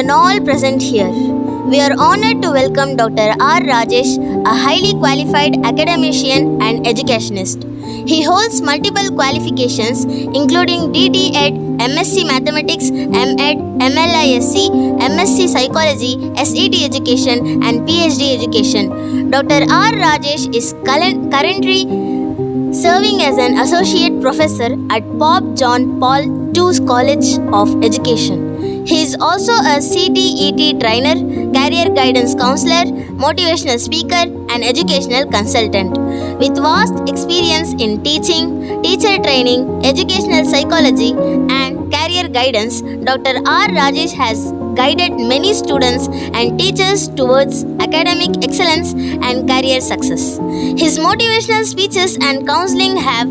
and all present here. We are honored to welcome Dr. R. Rajesh, a highly qualified academician and educationist. He holds multiple qualifications including DD Ed, MSc Mathematics, MEd, MLISC, MSc Psychology, SET Education and PhD Education. Dr. R. Rajesh is currently serving as an associate professor at Pope John Paul II College of Education. He is also a CTET trainer, career guidance counselor, motivational speaker, and educational consultant. With vast experience in teaching, teacher training, educational psychology, and career guidance, Dr. R. Rajesh has guided many students and teachers towards academic excellence and career success. His motivational speeches and counseling have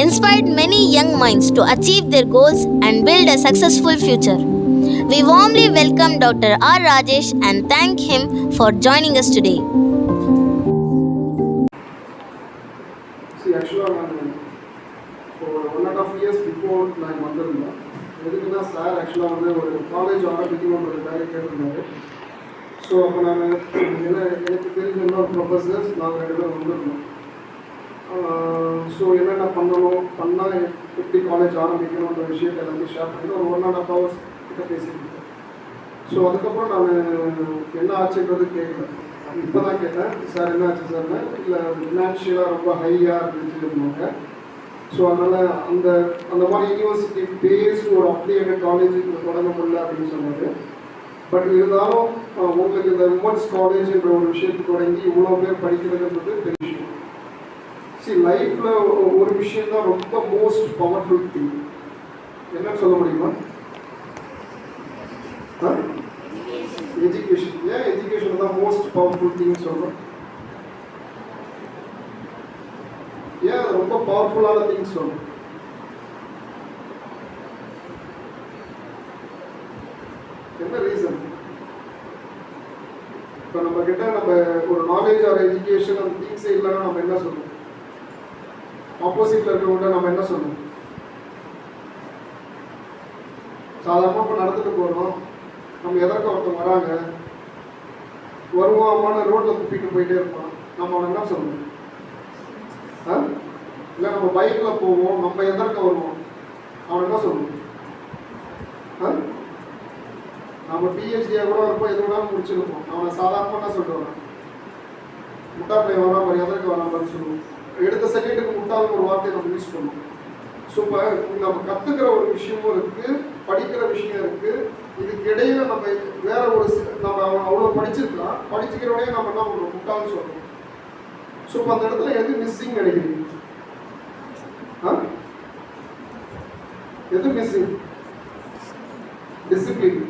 inspired many young minds to achieve their goals and build a successful future. We warmly welcome Dr. R. Rajesh and thank him for joining us today. See, actually, for 1.5 years before my mother-in-law, எதுக்குன்னா sir ஆக்சுவலாக வந்து ஒரு college ஆரம்பிக்கணுன்ற ஒரு வேலை கேட்டிருந்தாரு. So அப்போ நாங்கள் எனக்கு தெரிஞ்ச இன்னொரு ப்ரொஃபஸர்ஸ் நாங்கள் 2 பேரும் வந்துருந்தோம். ஸோ என்னென்ன பண்ணால் எப்படி காலேஜ் ஆரம்பிக்கணுன்ற விஷயத்தை எல்லாமே ஷேர் பண்ணி ஒரு 1.5 hours கிட்ட பேசியிருந்தேன். ஸோ அதுக்கப்புறம் நான் என்ன ஆச்சுன்றது கேட்கல. இப்போ தான் கேட்டேன், சார் என்ன ஆச்சு சார்னா, இல்லை ஃபினான்ஷியலாக ரொம்ப ஹையாக அப்படின்னு சொல்லியிருந்தாங்க. ஸோ அதனால் அந்த மாதிரி யூனிவர்சிட்டி பேஸ்டு ஒரு அப்ளிகேட்டட் காலேஜுக்கு தொடங்க முடியல அப்படின்னு சொன்னார். பட் இருந்தாலும் உங்களுக்கு இந்த உமன்ஸ் காலேஜ்ன்ற ஒரு விஷயத்தை தொடங்கி இவ்வளோ பேர் படிக்கிறதுன்றது பெரிய விஷயம். சி லைஃப்பில் ஒரு விஷயம் தான் ரொம்ப மோஸ்ட் பவர்ஃபுல் திங். என்னன்னு சொல்ல முடியுமா? எஜுகேஷன். ஏன் எஜுகேஷன் தான் மோஸ்ட் பவர்ஃபுல் திங்னு சொல்கிறோம்? ஏன் அது ரொம்ப பவர்ஃபுல்லான திங்ஸ் சொல்லும்? என்ன ரீசன்? இப்போ நம்ம கிட்ட நம்ம ஒரு நாலேஜ் ஆர் எஜுகேஷன் அந்த திங்ஸே இல்லைன்னா நம்ம என்ன சொல்லுவோம்? ஆப்போசிட்ல இருக்கவங்க நம்ம என்ன சொல்லுவோம்? சாதாரணமாக இப்போ நடந்துட்டு போகிறோம், நம்ம எதற்க ஒருத்தவங்க வராங்க, வருவாமான ரோட்டில் துப்பிட்டு போயிட்டே இருப்பான், நம்ம அவனை என்ன சொல்லுவோம்? இல்லை நம்ம பைக்கில் போவோம், நம்ம எதற்க வருவோம், அவன் என்ன சொல்லுவோம்? நம்ம பிஹெச்டியாக கூட இருப்போம், எது வேணாலும் முடிச்சிருப்போம், அவனை சாதாரணமாக என்ன சொல்லிட்டு முட்டா பையன் வராமல் எதற்கு வராமல் சொல்லுவோம். எடுத்த செகண்டுக்கு முட்டாளும் ஒரு வார்த்தையை நம்ம யூஸ் பண்ணுவோம். ஸோ இப்போ நம்ம கற்றுக்கிற ஒரு விஷயமும் இருக்குது, படிக்கிற விஷயம் இருக்குது. இதுக்கு இடையில நம்ம வேற ஒரு நம்ம அவ்வளோ படிச்சிருக்கலாம், படிச்சுக்கிறோடனே நம்ம என்ன பண்ணுறோம்? முட்டாள்னு சொல்கிறோம். ஸோ இப்போ அந்த இடத்துல எது மிஸ்ஸிங் நினைக்கிறீங்க? எது மிஸ்ஸிங்? டிசிப்ளின்.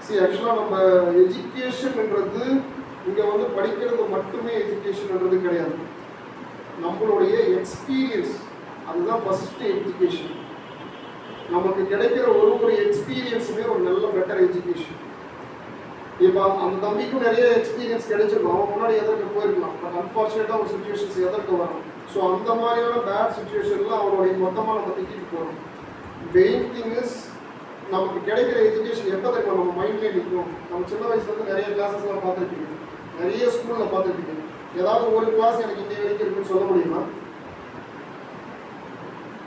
சி ஆக்சுவலாக நம்ம எஜுகேஷன்ன்றது இங்கே வந்து படிக்கிறது மட்டுமே எஜுகேஷன்ன்றது கிடையாது. நம்மளுடைய எக்ஸ்பீரியன்ஸ் அதுதான் ஃபஸ்ட்டு எஜுகேஷன். நமக்கு கிடைக்கிற ஒரு எக்ஸ்பீரியன்ஸுமே ஒரு நல்ல பெட்டர் எஜுகேஷன். இப்போ அந்த தம்பிக்கும் நிறைய எக்ஸ்பீரியன்ஸ் கிடைச்சிருக்கும், அவன் முன்னாடி எதற்கு போயிருக்கலாம், பட் அன்ஃபார்ச்சுனேட்டாக ஒரு சுச்சுவேஷன்ஸ் எதற்கு வரும். ஸோ அந்த மாதிரியான பேட் சுச்சுவேஷனில் அவனுடைய மொத்தமாக நம்ம திக்கிட்டு போகிறோம். மெயின் திங் இஸ் நமக்கு கிடைக்கிற எஜுகேஷன் எப்போ தெரியும் நம்ம மைண்ட்லேயே நிற்கும். நம்ம சின்ன வயசுலேருந்து நிறைய கிளாஸஸ்லாம் பார்த்துருப்பீங்க, நிறைய ஸ்கூலில் பார்த்துருப்பீங்க. ஏதாவது ஒரு கிளாஸ் எனக்கு இன்னை வரைக்கும் இருக்குன்னு சொல்ல முடியுமா?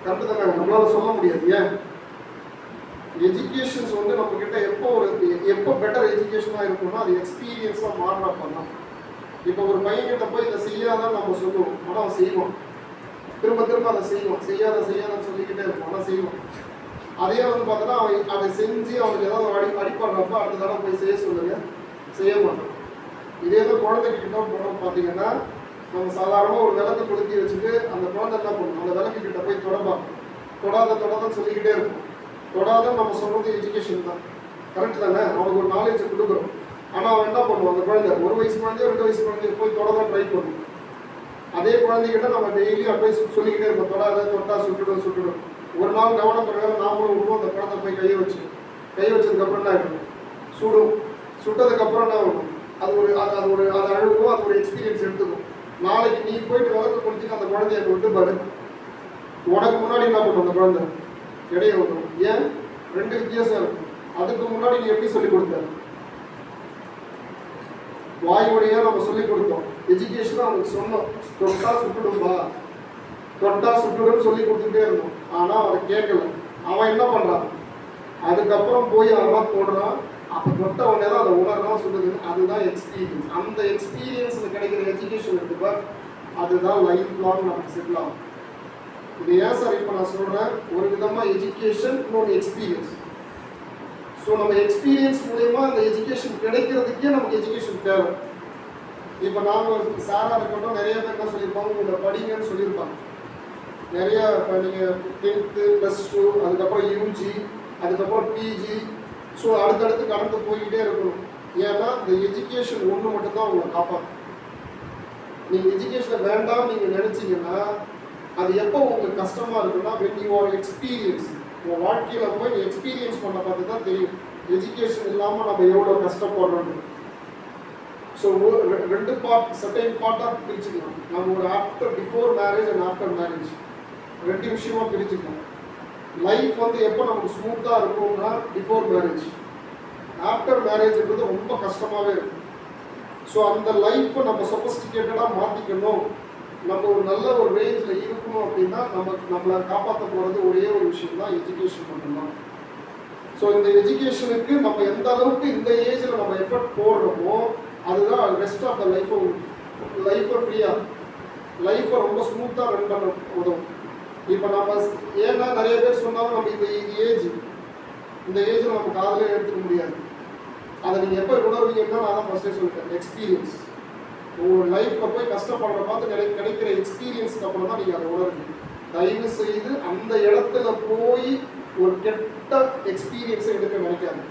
கரெக்டு தானே? நம்மளால சொல்ல முடியாது. ஏன்? எஜுகேஷன்ஸ் வந்து நம்ம கிட்ட எப்போ பெட்டர் எஜுகேஷனாக இருக்கும்னா அது எக்ஸ்பீரியன்ஸாக மாறினப்ப தான். இப்போ ஒரு பையன்கிட்ட போய் இதை செய்யாதான் நம்ம சொல்லுவோம், ஆனால் அவன் செய்வோம், திரும்ப திரும்ப அதை செய்வோம், செய்யாதன்னு சொல்லிக்கிட்டே இருப்போம், ஆனால் செய்வோம். அதே வந்து பார்த்தோன்னா அவன் அதை செஞ்சு அவனுக்கு ஏதாவது அடிப்படுறப்ப அடுத்த தடவை போய் செய்ய சொல்லுங்க, செய்ய மாட்டோம். இதே தான் குழந்தைகிட்ட போனோம் பார்த்தீங்கன்னா, நம்ம சாதாரணமாக ஒரு விளக்கு கொளுத்தி வச்சுட்டு அந்த குழந்தை என்ன பண்ணணும், அந்த விளக்கு கிட்ட போய் தொடாதன்னு சொல்லிக்கிட்டே இருக்கும். தொடாதான் நம்ம சொல்கிறது எஜுகேஷன் தான். கரெக்ட் தானே? அவனுக்கு ஒரு நாலேஜை கொடுக்குறோம். ஆனால் அவன் என்ன பண்ணுவான், அந்த குழந்தை 1 வயசு குழந்தையோ 2 வயசு குழந்தைய போய் தொடதான் ட்ரை பண்ணுவோம். அதே குழந்தைகிட்ட நம்ம டெய்லி அட்வைஸ் சொல்லிக்கிட்டே இருப்போம், தொட்டா சுட்டுடும். ஒரு நாள் கவனம் பிரகாரம் நாமளும் விடுவோம், அந்த குழந்தை போய் கையை வச்சதுக்கப்புறம் என்ன ஆகிடும்? சுட்டதுக்கப்புறம் என்ன ஆகும்? அது அழுகும், அது ஒரு எக்ஸ்பீரியன்ஸ் எடுத்துக்கும். நாளைக்கு நீ போயிட்டு விளக்கு கொடுத்துட்டு அந்த குழந்தைய விட்டு பாரு, உனக்கு முன்னாடி என்ன பண்ணும் அந்த குழந்தை? இடையே விட்டுரும். ஏன்? 2 வித்தியாசம் இருக்கும். அதுக்கு முன்னாடி நீ எப்படி சொல்லிக் கொடுத்த? வாய் வழியா நம்ம சொல்லிக் கொடுத்தோம். எஜுகேஷன் அவனுக்கு சொன்னோம், தொட்டா சுட்டுடும்பா, தொட்டா சுட்டுடும் சொல்லி கொடுத்துட்டே இருந்தோம். ஆனால் அவன் கேட்கல. அவன் என்ன பண்ணுறான்? அதுக்கப்புறம் போய் அவன் போடுறான். அப்போ தொட்ட உடனே தான் அதை உணர்றான், சொல்லுது. அதுதான் எக்ஸ்பீரியன்ஸ். அந்த எக்ஸ்பீரியன்ஸில் கிடைக்கிற எஜுகேஷன் இருக்குப்பா, அதுதான் லைஃப் லாங் நமக்கு செட்டில் ஆகும். இது ஏன் சார் இப்போ நான் சொல்கிறேன்? ஒரு விதமாக எஜுகேஷன், இன்னொரு எக்ஸ்பீரியன்ஸ். ஸோ நம்ம எக்ஸ்பீரியன்ஸ் மூலயமா அந்த எஜுகேஷன் கிடைக்கிறதுக்கே நமக்கு எஜுகேஷன் தேவை. இப்போ நாங்கள் சாராக இருக்கட்டும், நிறைய பேர் என்ன சொல்லியிருப்பாங்க, உங்களை படிங்கன்னு சொல்லியிருப்பாங்க. நிறைய இப்போ நீங்கள் 10th +2 அதுக்கப்புறம் யூஜி அதுக்கப்புறம் பிஜி, ஸோ அடுத்தடுத்து கடந்து போய்கிட்டே இருக்கணும். ஏன்னா இந்த எஜுகேஷன் ஒன்று மட்டும்தான் உங்களை காப்பாற்றும். நீங்கள் எஜுகேஷனை வேண்டாம் நீங்கள் நினச்சிங்கன்னா அது எப்போ உங்களுக்கு கஷ்டமாக இருக்குன்னா, when you are எக்ஸ்பீரியன்ஸ், உங்கள் வாழ்க்கையில் போய் நீ எக்ஸ்பீரியன்ஸ் பண்ண பார்த்து தான் தெரியும் எஜுகேஷன் இல்லாமல் நம்ம எவ்வளோ கஷ்டப்படுறோம். ஸோ ரெண்டு பார்ட், செகண்ட் பார்ட்டாக பிரிச்சுக்கலாம். நம்ம ஒரு before marriage and after marriage ரெண்டு விஷயமா பிரிச்சுக்கலாம். லைஃப் வந்து எப்போ நமக்கு ஸ்மூத்தாக இருக்கும்னா பிஃபோர் மேரேஜ். ஆஃப்டர் மேரேஜ்ன்றது ரொம்ப கஷ்டமாகவே இருக்கும். ஸோ அந்த லைஃப்பை நம்ம சொஃபஸ்டிகேட்டடாக மாற்றிக்கணும், நம்ம ஒரு நல்ல ஒரு ரேஞ்சில் இருக்கணும் அப்படின்னா நம்மளை காப்பாற்ற போகிறது ஒரே ஒரு விஷயம் தான், எஜுகேஷன் மட்டும்தான். ஸோ இந்த எஜுகேஷனுக்கு நம்ம எந்த அளவுக்கு இந்த ஏஜில் நம்ம எஃபர்ட் போடுறோமோ அதுதான் ரெஸ்ட் ஆஃப் த லைஃப்பை ஃப்ரீயாக, லைஃப்பை ரொம்ப ஸ்மூத்தாக ரன் பண்ண உதவும். இப்போ நம்ம ஏன்னா நிறைய பேர் சொன்னாலும் நம்ம இந்த ஏஜில் நம்ம காதலே எடுத்துக்க முடியாது. அதை நீங்கள் எப்போ உணர்வீங்கன்னா நான் தான் ஃபஸ்ட்டே சொல்லிட்டேன், எக்ஸ்பீரியன்ஸ். உங்களோட லைஃப்பில் போய் கஷ்டப்படுற பார்த்து கிடைக்கிற எக்ஸ்பீரியன்ஸுக்கு அப்புறம் தான் நீங்கள் அதை உணர்வீங்க. தயவு செய்து அந்த இடத்துல போய் ஒரு கெட்ட எக்ஸ்பீரியன்ஸை எடுக்க நினைக்காது.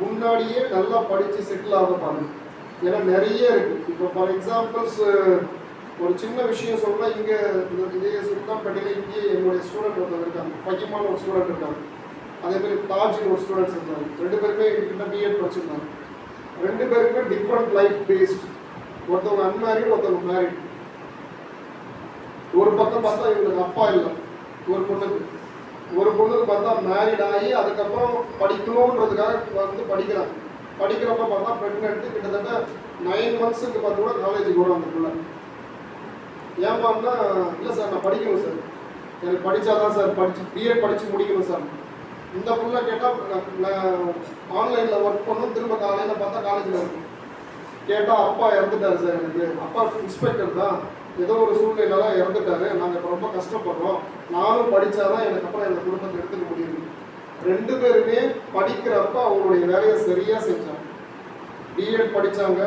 முன்னாடியே நல்லா படித்து செட்டில் ஆக பாருங்க. ஏன்னா நிறைய இருக்குது. இப்போ ஃபார் எக்ஸாம்பிள்ஸ் ஒரு சின்ன விஷயம் சொன்னால், இங்கே இதே சுல்தான்பேட்டையில் இங்கே என்னுடைய ஸ்டூடெண்ட் ஒருத்தர் இருக்காங்க, பகிமான ஒரு ஸ்டூடெண்ட் இருக்காங்க. அதேமாதிரி தாஜின்னு ஒரு ஸ்டூடெண்ட்ஸ் இருந்தாங்க. ரெண்டு பேருமே எங்ககிட்ட பிஎட் படிச்சிருந்தாங்க. ரெண்டு பேருக்குமே டிஃப்ரெண்ட் லைஃப் பேஸ்ட். ஒருத்தவங்க அன்மேரிட், ஒருத்தவங்க மேரிட். ஒரு பக்கம் பார்த்தா இவங்களுக்கு அப்பா இல்லை, ஒரு பொண்ணுக்கு பார்த்தா மேரிட் ஆகி அதுக்கப்புறம் படிக்கணுன்றதுக்காக வந்து படிக்கிறாங்க. படிக்கிறப்ப பார்த்தா ப்ரெக்னென்ட்டு, கிட்டத்தட்ட 9 months பார்த்து கூட காலேஜுக்கு வரும் அந்த பிள்ளை. ஏமான்னா, இல்லை சார் நான் படிக்கணும் சார், எனக்கு படித்தாதான் சார் பிஎட் படித்து முடிக்கணும் சார். இந்த பிள்ளை கேட்டால் ஆன்லைனில் ஒர்க் பண்ணணும், திரும்ப காலையில் பார்த்தா காலேஜில் இருக்கும். கேட்டால் அப்பா இறந்துட்டார் சார், எனக்கு அப்பா இன்ஸ்பெக்டர் தான், ஏதோ ஒரு சூழ்நிலையெல்லாம் இறந்துட்டாரு, நாங்கள் இப்போ ரொம்ப கஷ்டப்படுறோம், நானும் படித்தாதான் எனக்கு அப்புறம் எங்கள் குடும்பத்தை எடுத்துக்க முடியுது. ரெண்டு பேருமே படிக்கிறப்ப அவங்களுடைய வேலையை சரியாக செஞ்சாங்க. பிஎட் படித்தாங்க,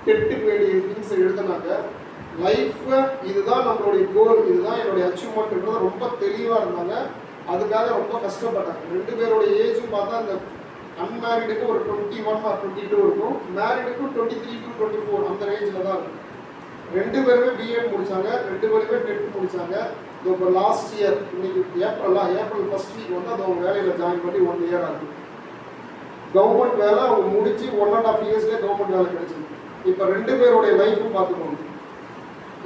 டெட்டுக்கு வேண்டிய திங்ஸை எழுதினாங்க. லைஃப்பை இதுதான் நம்மளுடைய கோல், இதுதான் என்னுடைய அச்சீவ்மெண்ட்ன்றது ரொம்ப தெளிவாக இருந்தாங்க. அதுக்காக ரொம்ப கஷ்டப்பட்டாங்க. ரெண்டு பேருடைய ஏஜும் பார்த்தா இந்த அன்மேரிடுக்கு ஒரு 21 or 22 இருக்கும், மேரிடுக்கும் 23 to 24 அந்த ரேஞ்சில் தான் இருக்கும். ரெண்டு பேருமே பிஎட் முடித்தாங்க, ரெண்டு பேருமே டெட் முடித்தாங்க. இப்போ லாஸ்ட் இயர் இன்னைக்கு ஏப்ரல் ஃபர்ஸ்ட் வீக் வந்து அது அவங்க வேலையில் ஜாயின் பண்ணி 1 year ஆகுது. கவர்மெண்ட் வேலை அவங்க முடிச்சு 1.5 yearsலேயே கவர்மெண்ட் வேலை கிடைச்சிது. இப்போ ரெண்டு பேருடைய லைஃப்பும் பார்த்துக்கோங்க.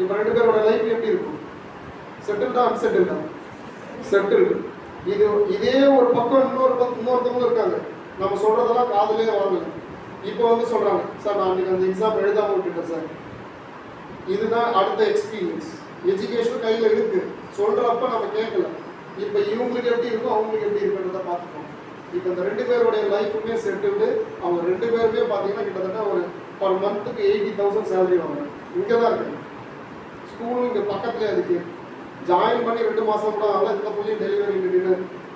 இப்போ ரெண்டு பேரோட லைஃப் எப்படி இருக்கும்? செட்டில்டா அன்செட்டில்டா? செட்டில்டு. இதே ஒரு பக்கம் இன்னொருத்தவங்க இருக்காங்க, நம்ம சொல்கிறதெல்லாம் காதலே வாங்கல. இப்போ வந்து சொல்கிறாங்க, சார் நான் அன்றைக்கி அந்த எக்ஸாம் எழுதாமல் விட்டுட்டேன் சார். இதுதான் அடுத்த எக்ஸ்பீரியன்ஸ். எஜுகேஷன் கையில் இருக்குது, சொல்கிறப்ப நம்ம கேட்கல. இப்போ இவங்களுக்கு எப்படி இருக்கும், அவங்களுக்கு எப்படி இருக்குன்றதை பார்த்துக்கோங்க. இப்போ இந்த ரெண்டு பேருடைய லைஃபுமே செட்டில்டு. அவங்க ரெண்டு பேருமே பார்த்தீங்கன்னா கிட்டத்தட்ட ஒரு பர் மந்த்துக்கு 80,000 சேலரி வாங்குறாங்க. இங்கே தான் இருக்காங்க, ஸ்கூலும் இங்கே பக்கத்துலேயே அதுக்கு ஜாயின் பண்ணி 2 மாதம் கூட ஆகல. இந்த புள்ளியும்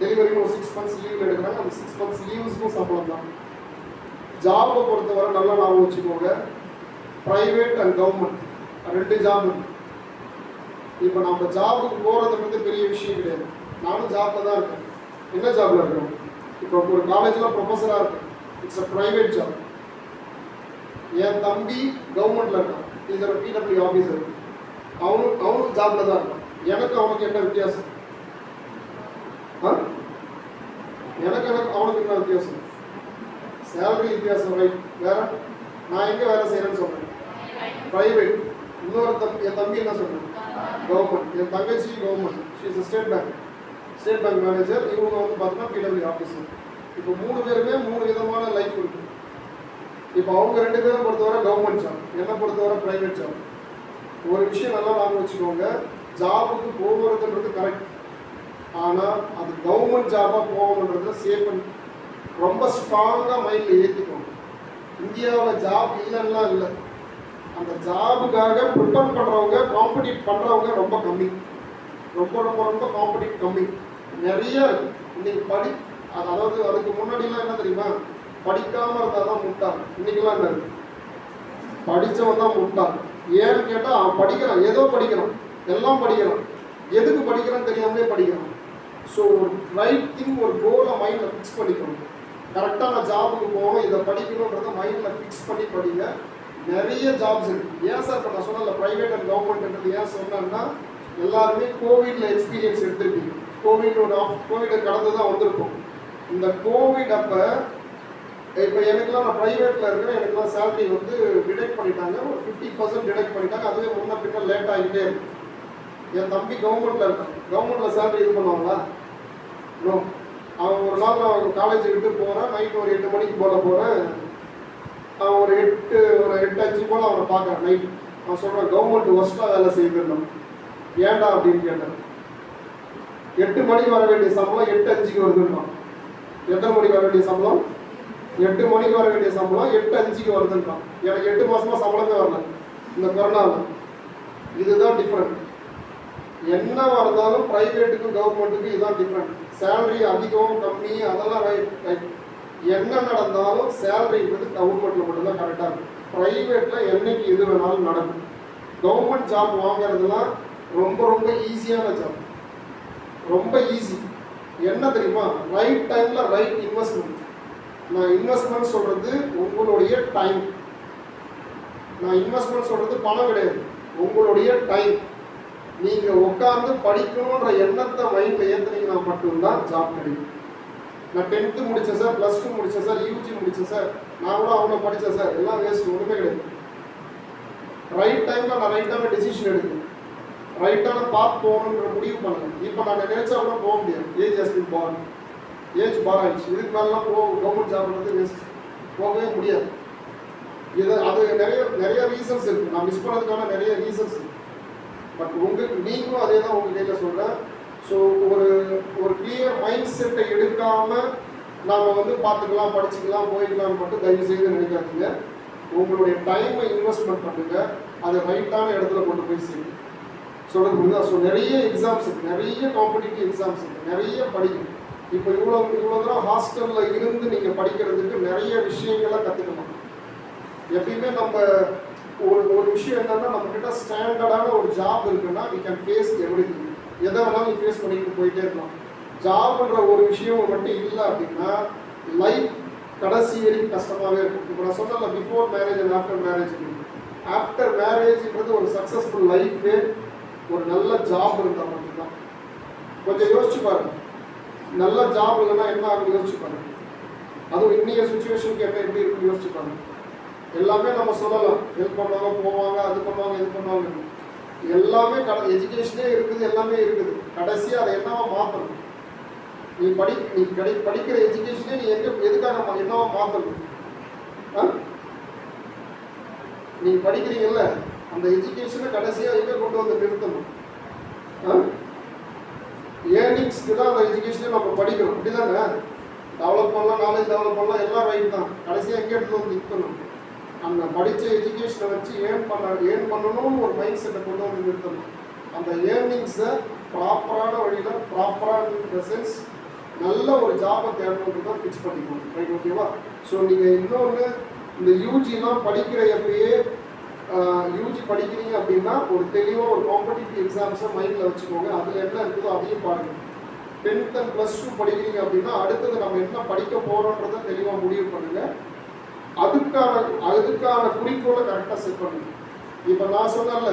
டெலிவரின்னு ஒரு 6 months லீவில் எடுக்கிறாங்க. அந்த 6 months லீவ்ஸுக்கும் சம்பளம் தான். ஜாபை பொறுத்தவரை நல்லா ஞாபகம் வச்சுக்கோங்க, ப்ரைவேட் அண்ட் கவர்மெண்ட் ரெண்டு ஜாப் இருக்கு. இப்போ நம்ம ஜாபுக்கு போகிறதுன்றது பெரிய விஷயம் கிடையாது. நானும் ஜாப்பில் தான் இருக்கேன். என்ன ஜாபில் இருக்கோம்? இப்போ ஒரு காலேஜில் ப்ரொஃபஸராக இருக்கேன், இட்ஸ் அ ப்ரைவேட் ஜாப். என் தம்பி கவர்மெண்ட்டில் இருக்கான், இஸ் ஒரு பிடபிள்யூ ஆஃபீஸர். அவனும் ஜாப்பில் தான் இருக்கான். எனக்கு அவனுக்கு என்ன வித்தியாசம்? எனக்கு அவனுக்கு என்ன வித்தியாசம்? சேலரி வித்தியாசம், ரைட். வேற நான் எங்கே வேலை செய்கிறேன்னு சொல்கிறேன், ப்ரைவேட். என் தம்பி என்ன சொல்கிறேன், கவர்மெண்ட். என் தங்கச்சி government, she is state bank manager. இவங்க வந்து பார்த்தீங்கன்னா பிடபிள்யூ ஆஃபீஸர். இப்போ 3 பேருமே 3 விதமான லைஃப் இருக்குது. இப்போ அவங்க 2 பேரும் பொறுத்தவரை கவர்மெண்ட் ஜாப், என்னை பொறுத்தவரை ப்ரைவேட் ஜாப். ஒரு விஷயம் நல்லா ஞாபகம் வச்சுக்கோங்க, ஜாபுக்கு போகிறதுன்றது கரெக்ட், ஆனால் அது கவர்மெண்ட் ஜாபாக போகணுன்றது சேஃப் அண்ட் ரொம்ப ஸ்ட்ராங்காக மைண்டில் ஏற்றிக்கோங்க. இந்தியாவில் ஜாப் இல்லைன்னா இல்லை, அந்த ஜாபுக்காக ப்ரிப்பேர் பண்ணுறவங்க காம்படிட் பண்ணுறவங்க ரொம்ப கம்மி, ரொம்ப ரொம்ப ரொம்ப காம்படிட் கம்மி, நிறைய இருக்குது. இன்னைக்கு அதாவது அதுக்கு முன்னாடிலாம் என்ன தெரியுமா, படிக்காமல் இருந்தால் தான் முட்டாள். இன்னைக்கெல்லாம் என்ன இருக்குது, படித்தவன் தான் முட்டாள். ஏன்னு கேட்டால் அவன் படிக்கிறான், ஏதோ படிக்கிறான், எல்லாம் படிக்கிறான், எதுக்கு படிக்கிறான்னு தெரியாமலே படிக்கிறான். ஸோ ஒரு ரைட் திங், ஒரு கோலை மைண்டில் ஃபிக்ஸ் பண்ணிக்கணும். கரெக்டாக நான் ஜாபுக்கு போகணும், இதை படிக்கணுன்றதை மைண்டில் ஃபிக்ஸ் பண்ணி படிங்க. நிறைய ஜாப்ஸ் இருக்குது. ஏன் சார் இப்போ நான் சொன்னல ப்ரைவேட் அண்ட் கவர்மெண்ட்ன்றது ஏன் சொன்னேன்னா, எல்லாருமே கோவிடில் எக்ஸ்பீரியன்ஸ் எடுத்துருக்கீங்க. கோவிடை கடந்து தான் வந்திருக்கோம். இந்த கோவிட் அப்போ இப்போ எனக்குலாம் நான் ப்ரைவேட்டில் இருக்கிறேன், எனக்குலாம் சேலரி வந்து டிடெக்ட் பண்ணிட்டாங்க, ஒரு 50% டிடெக்ட் பண்ணிட்டாங்க. அதுவே முன்ன பின்ன லேட் ஆகிட்டே இருக்கு. என் தம்பி கவர்மெண்ட்டில் இருக்கான், கவர்மெண்ட்டில் சேலரி இது பண்ணுவாங்களா? நோ. அவன் ஒரு நாள் நான் காலேஜ் விட்டு போகிறேன், நைட்டு ஒரு 8 மணிக்கு போல போகிறேன், அவன் ஒரு 8:05 போல் அவனை பார்க்குறேன் நைட்டு. அவன் சொல்கிறான், கவர்மெண்ட் ஒஸ்ட்டாக வேலை செய்திருந்தான். ஏன்டா அப்படின்னு கேட்டேன். 8 மணிக்கு வர வேண்டிய சம்பளம் 8:05 வருதுன்றான். எத்தனை மணிக்கு வர வேண்டிய சம்பளம்? 8 மணிக்கு வர வேண்டிய சம்பளம் 8:05 வருதுன்றான். எனக்கு 8 மாசமா சம்பளமே வரல இந்த கொரோனாவில். இதுதான் டிஃப்ரெண்ட். என்ன இருந்தாலும் ப்ரைவேட்டுக்கும் கவர்மெண்ட்டுக்கும் இதுதான் டிஃப்ரெண்ட். சேலரி அதிகம் கம்மி அதெல்லாம் ரைட். என்ன நடந்தாலும் சேலரிங்கிறது கவர்மெண்ட்டில் மட்டும்தான் கரெக்டாக இருக்கும். ப்ரைவேட்டில் என்னைக்கு எது வேணாலும் நடக்கும். கவர்மெண்ட் ஜாப் வாங்குறதுலாம் ரொம்ப ரொம்ப ஈஸியான ஜாப், ரொம்ப ஈஸி. என்ன தெரியுமா, ரைட் டைமில் ரைட் இன்வெஸ்ட்மெண்ட். நான் இன்வெஸ்ட்மெண்ட் சொல்கிறது உங்களுடைய டைம். நான் இன்வெஸ்ட்மெண்ட் சொல்கிறது பணம் கிடையாது, உங்களுடைய டைம். நீங்கள் உட்காந்து படிக்கணுன்ற எண்ணத்தை மைண்டில் ஏற்றுனீங்கன்னா மட்டும்தான் ஜாப் கிடைக்கும். நான் 10th முடித்தேன் சார், +2 முடித்தேன் சார், யூஜி முடித்தேன் சார், நான் கூட அவ்வளோ படித்தேன் சார், எல்லாம் வேஸ்ட், ஒன்றுமே கிடையாது. ரைட் டைமில் நான் ரைட்டான டெசிஷன் எடுக்கணும், ரைட்டான பாத் போகணுன்ற முடிவு பண்ணணும். இப்போ நான் நினைச்சா கூட போக முடியாது. Age has been born, age bar ஆயிடுச்சு. இதுக்கு மேலாம் கவர்மெண்ட் ஜாப்ன்றது வேஸ்ட், போகவே முடியாது. அது நிறைய ரீசன்ஸ் இருக்குது, நான் மிஸ் பண்ணதுக்கான நிறைய ரீசன்ஸ் இருக்குது. பட் நீங்களும் அதே தான் உங்கள் கையில் சொல்கிறேன். ஸோ ஒரு கிளியர் மைண்ட் செட்டை எடுக்காமல் நாம் வந்து பார்த்துக்கலாம், படிச்சுக்கலாம், போய்க்கலாம்னு மட்டும் தயவு செய்து நினைக்காதீங்க. உங்களுடைய டைமை இன்வெஸ்ட்மெண்ட் பண்ணுங்கள், அதை ரைட்டான இடத்துல கொண்டு போய் சேருங்க. சொல்கிறது புரியுதா? ஸோ நிறைய எக்ஸாம்ஸ் இருக்குது, நிறைய காம்படிட்டிவ் எக்ஸாம்ஸ் இருக்குது, நிறைய படிக்கணும். இப்போ இவ்வளோ தூரம் ஹாஸ்டலில் இருந்து நீங்கள் படிக்கிறதுக்கு நிறைய விஷயங்களை கற்றுக்கணும். எப்பயுமே நம்ம ஒரு விஷயம் என்னன்னா, நம்மக்கிட்ட ஸ்டாண்டர்டான ஒரு ஜாப் இருக்குன்னா வி கேன் ஃபேஸ் எவ்ரிதிங். எதை வேணாலும் ஃபேஸ் பண்ணிட்டு போயிட்டே இருக்கலாம். ஜாப்ன்ற ஒரு விஷயம் மட்டும் இல்லை அப்படின்னா லைஃப் கடைசி வரைக்கும் கஷ்டமாகவே இருக்கும். இப்போ நான் சொன்னல before marriage and after marriage. After மேரேஜ்ன்றது ஒரு சக்ஸஸ்ஃபுல் லைஃபே ஒரு நல்ல ஜாப் இருந்தால் மட்டும்தான். கொஞ்சம் யோசிச்சு பாருங்க, நல்ல ஜாப் இல்லைன்னா என்ன ஆகுது யோசிச்சு பாருங்க. அதுவும் இன்னைய சுச்சுவேஷனுக்கு என்ன எப்படி இருக்குன்னு யோசிச்சு பாருங்க. எல்லாமே நம்ம சொல்லலாம், ஹெல்ப் பண்ணுவாங்க, போவாங்க, அது பண்ணுவாங்க, இது பண்ணுவாங்க, எல்லாமே எஜுகேஷனே இருக்குது, எல்லாமே இருக்குது. கடைசியாக அதை என்னவா மாற்றணும்? நீ படிக்கிற எஜுகேஷனே நீ எதுக்காக என்னவா மாற்றணும்? நீ படிக்கிறீங்கல்ல, அந்த எஜுகேஷனை கடைசியாக எங்கே கொண்டு வந்து நிறுத்தணும்? ஏர்னிங்ஸ்க்கு தான் அந்த எஜுகேஷனை நம்ம படிக்கிறோம், அப்படிதாங்க. டெவலப் பண்ணலாம், நாலேஜ் டெவலப் பண்ணலாம், எல்லாம் ரைட் தான். கடைசியாக எங்கே எடுத்து வந்து நிற்கணும்? அந்த படித்த எஜுகேஷனை வச்சு ஏர்ன் பண்ணணும்னு ஒரு மைண்ட் செட்டை கொண்டு வந்து நிறுத்தணும். அந்த ஏர்னிங்ஸை ப்ராப்பரான வழியில், ப்ராப்பரான சென்ஸ் நல்ல ஒரு ஜாபை தேடணுன்றது தான் ஃபிக்ஸ் பண்ணிக்கணும். ரைட், ஓகேவா? ஸோ நீங்கள் இன்னொன்று, இந்த யூஜிலாம் படிக்கிற எப்பயே யூஜி படிக்கிறீங்க அப்படின்னா ஒரு தெளிவாக ஒரு காம்படிட்டிவ் எக்ஸாம்ஸை மைண்டில் வச்சுக்கோங்க. அதில் என்ன இருக்குதோ அதையும் பாருங்கள். 10th and +2 படிக்கிறீங்க அப்படின்னா அடுத்தது நம்ம என்ன படிக்க போகிறோன்றதை தெளிவாக முடிவு பண்ணுங்கள். அதுக்கான குறிக்கோளை கரெக்டாக செட் பண்ணுங்க. இப்போ நான் சொன்னல,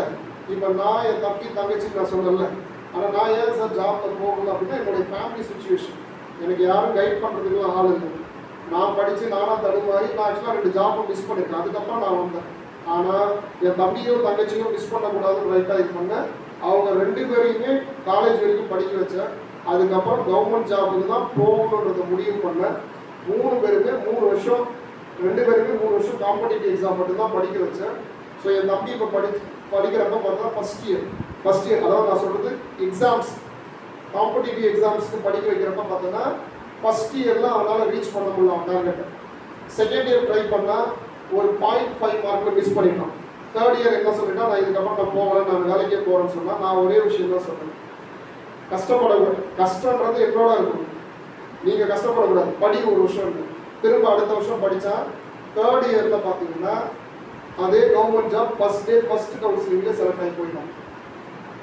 இப்போ நான் என் தங்கச்சி நான் சொன்னல, ஆனால் நான் ஏன் சார் ஜாப்பில் போகணும் அப்படின்னா என்னுடைய ஃபேமிலி சுச்சுவேஷன். எனக்கு யாரும் கைட் பண்ணுறதுக்குலாம் ஆள் இல்லை. நான் படித்து நானாக தடுமாறி நான் ஆக்சுவலாக 2 ஜாப்பும் மிஸ் பண்ணியிருக்கேன். அதுக்கப்புறம் நான் வந்தேன். ஆனால் என் தம்பியும் தங்கச்சியும் மிஸ் பண்ணக்கூடாதுன்னு ரைட்டாக இது பண்ணேன். அவங்க 2 பேரையுமே காலேஜ் வரைக்கும் படிக்க வச்சேன். அதுக்கப்புறம் கவர்மெண்ட் ஜாபுக்கு தான் போகணுன்றதை முடிவு பண்ணேன். 3 பேருமே 3 வருஷம் 2 பேருமே 3 வருஷம் காம்படிட்டிவ் எக்ஸாம் மட்டும்தான் படிக்க வச்சேன். ஸோ என் தம்பி இப்போ படிக்கிறப்ப பார்த்தா ஃபஸ்ட் இயர் அதாவது நான் சொல்கிறது எக்ஸாம்ஸ் காம்படிட்டிவ் எக்ஸாம்ஸ்க்கு படிக்க வைக்கிறப்ப பார்த்தோன்னா ஃபஸ்ட் இயரில் அவனால் ரீச் பண்ண முடியல அவன் டார்கெட்டை. செகண்ட் இயர் ட்ரை பண்ணால் ஒரு 0.5 மார்க்கில் மிஸ் பண்ணிட்டான். தேர்ட் இயர் என்ன சொல்லிட்டா, நான் இதுக்கப்புறம் நான் போகலை, நான் வேலைக்கே போகிறேன்னு சொன்னால் நான் ஒரே விஷயம் தான் சொல்கிறேன், கஷ்டப்படக்கூடாது. கஷ்டன்றது என்னோட இருக்கும், நீங்கள் கஷ்டப்படக்கூடாது. படி ஒரு வருஷம் இருக்கும், திரும்ப அடுத்த வருஷம் படித்தா தேர்ட் இயரில் பார்த்தீங்கன்னா அதே கவர்மெண்ட் ஜாப் ஃபஸ்ட் கவுன்சிலிங்லேயே செலக்ட் ஆகி போயிட்டான்.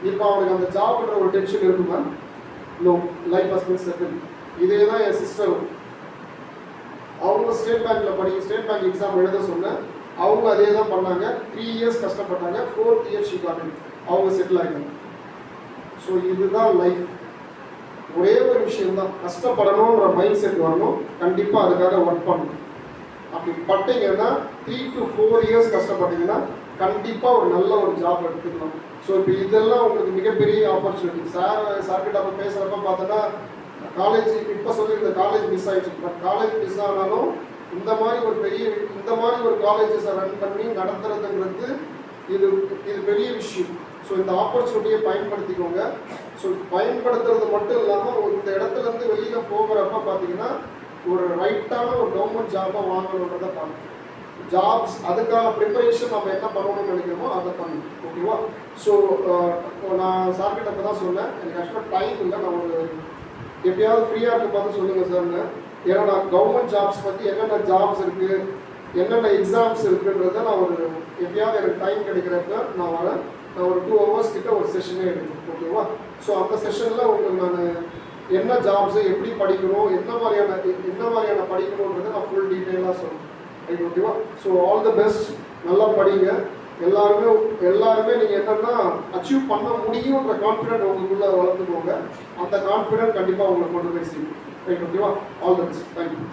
இப்போ அவனுக்கு அந்த ஜாப்ன்ற ஒரு டென்ஷன் இருக்குமா? No, life has been settle. இதே தான் என் சிஸ்டரும். அவங்க ஸ்டேட் பேங்க் எக்ஸாம் எழுத சொன்னேன். அவங்க அதே தான் பண்ணாங்க. 3 இயர்ஸ் கஷ்டப்பட்டாங்க. 4th year she got it. அவங்க செட்டில் ஆகிட்டாங்க. ஸோ இதுதான் லைஃப். ஒரே ஒரு விஷயம்தான், கஷ்டப்படணுன்ற மைண்ட் செட் வரணும். கண்டிப்பாக அதுக்காக ஒர்க் பண்ணணும். அப்படி பட்டீங்கன்னா 3 to 4 இயர்ஸ் கஷ்டப்பட்டீங்கன்னா கண்டிப்பாக ஒரு நல்ல ஒரு ஜாப் எடுத்துக்கலாம். ஸோ இப்போ இதெல்லாம் உங்களுக்கு மிகப்பெரிய ஆப்பர்ச்சுனிட்டி. சார்கிட்ட அப்போ பேசுகிறப்ப பார்த்தோன்னா காலேஜ் இப்போ சொல்லியிருந்த காலேஜ் மிஸ் ஆகிடுச்சு. பட் காலேஜ் மிஸ் ஆனாலும் இந்த மாதிரி ஒரு காலேஜஸை ரன் பண்ணி நடத்துறதுங்கிறது இது பெரிய விஷயம். ஸோ இந்த ஆப்பர்ச்சுனிட்டியை பயன்படுத்திக்கோங்க. ஸோ பயன்படுத்துறது மட்டும் இல்லாமல் இந்த இடத்துலேருந்து வெளியில் போகிறப்ப பார்த்தீங்கன்னா ஒரு ரைட்டான ஒரு கவர்மெண்ட் ஜாபை வாங்கணுன்றதை பார்க்கணும். ஜாப்ஸ் அதுக்கான ப்ரிப்பரேஷன் நம்ம என்ன பண்ணணும்னு நினைக்கிறோமோ அதை பண்ணணும். ஓகேவா? ஸோ நான் சார்கிட்ட இப்போ தான் சொன்னேன், எனக்கு ஆக்சுவலாக டைம் இல்லை, நான் ஒரு எப்பயாவது ஃப்ரீயாக இருக்க பார்த்து சொல்லுங்கள் சார்னு. ஏன்னா நான் கவர்மெண்ட் ஜாப்ஸ் பற்றி என்னென்ன ஜாப்ஸ் இருக்குது, என்னென்ன எக்ஸாம்ஸ் இருக்குன்றத நான் ஒரு எப்பயாவது எனக்கு டைம் கிடைக்கிறப்ப நான் வரேன். நான் ஒரு 2 hours கிட்ட ஒரு செஷனே எடுக்கணும். ஓகேவா? ஸோ அந்த செஷனில் உங்களுக்கு நான் என்ன ஜாப்ஸு, எப்படி படிக்கணும், என்ன மாதிரியான படிக்கணுன்றதை நான் ஃபுல் டீட்டெயிலாக சொல்லுவேன். ரைட்? ஓகேவா? So all the best. நல்லா படிங்க. எல்லாருமே நீங்கள் என்னென்னா அச்சீவ் பண்ண முடியுன்ற கான்ஃபிடென்ட் உங்களுக்குள்ளே வளர்த்துக்கோங்க. அந்த கான்ஃபிடென்ட் கண்டிப்பாக உங்களை கொண்டு போய் செய்யும். ரைட்? ஓகேவா? All the best. தேங்க்யூ.